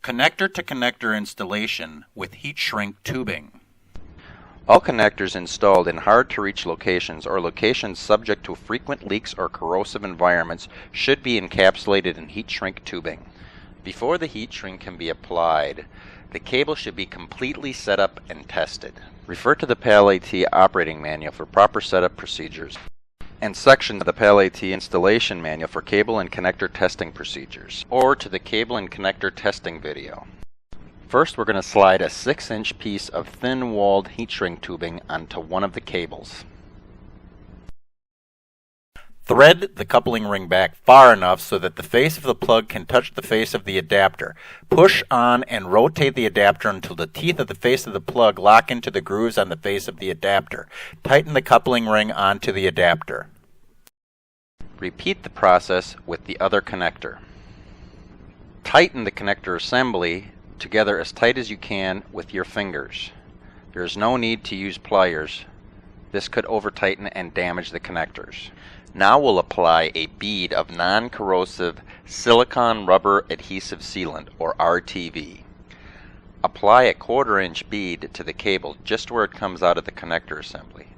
Connector-to-connector installation with heat shrink tubing. All connectors installed in hard-to-reach locations or locations subject to frequent leaks or corrosive environments should be encapsulated in heat shrink tubing. Before the heat shrink can be applied, the cable should be completely set up and tested. Refer to the PermAlert operating manual for proper setup procedures and sections of the PermAlert installation manual for cable and connector testing procedures, or to the cable and connector testing video. First, we're going to slide a 6-inch piece of thin-walled heat shrink tubing onto one of the cables. Thread the coupling ring back far enough so that the face of the plug can touch the face of the adapter. Push on and rotate the adapter until the teeth of the face of the plug lock into the grooves on the face of the adapter. Tighten the coupling ring onto the adapter. Repeat the process with the other connector. Tighten the connector assembly together as tight as you can with your fingers. There is no need to use pliers. This could over-tighten and damage the connectors. Now we'll apply a bead of non-corrosive silicone rubber adhesive sealant, or RTV. Apply a 1/4-inch bead to the cable just where it comes out of the connector assembly.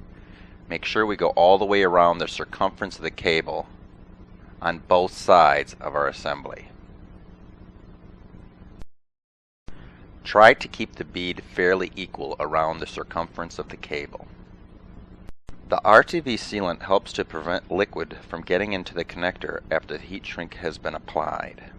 Make sure we go all the way around the circumference of the cable on both sides of our assembly. Try to keep the bead fairly equal around the circumference of the cable. The RTV sealant helps to prevent liquid from getting into the connector after the heat shrink has been applied.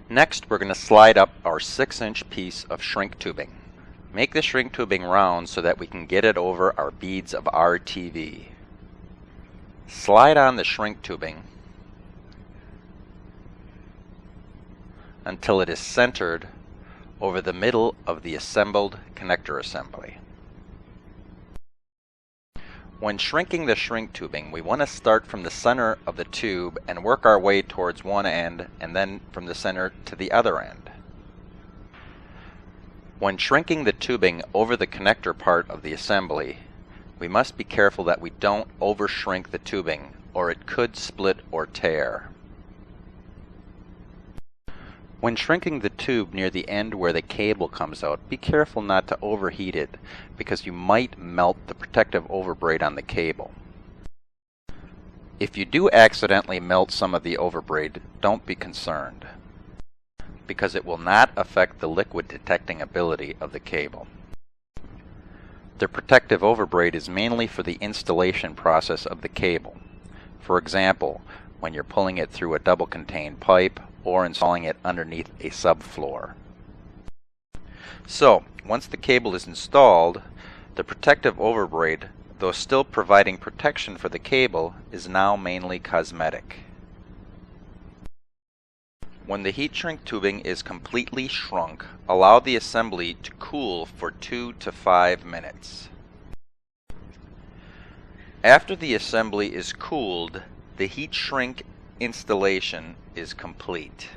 Next, we're going to slide up our 6-inch piece of shrink tubing. Make the shrink tubing round so that we can get it over our beads of RTV. Slide on the shrink tubing until it is centered over the middle of the assembled connector assembly. When shrinking the shrink tubing, we want to start from the center of the tube and work our way towards one end, and then from the center to the other end. When shrinking the tubing over the connector part of the assembly, we must be careful that we don't over shrink the tubing, or it could split or tear. When shrinking the tube near the end where the cable comes out, be careful not to overheat it, because you might melt the protective overbraid on the cable. If you do accidentally melt some of the overbraid, don't be concerned, because it will not affect the liquid detecting ability of the cable. The protective overbraid is mainly for the installation process of the cable. For example, when you're pulling it through a double-contained pipe or installing it underneath a subfloor. So, once the cable is installed, the protective overbraid, though still providing protection for the cable, is now mainly cosmetic. When the heat shrink tubing is completely shrunk, allow the assembly to cool for 2 to 5 minutes. After the assembly is cooled, the heat shrink installation is complete.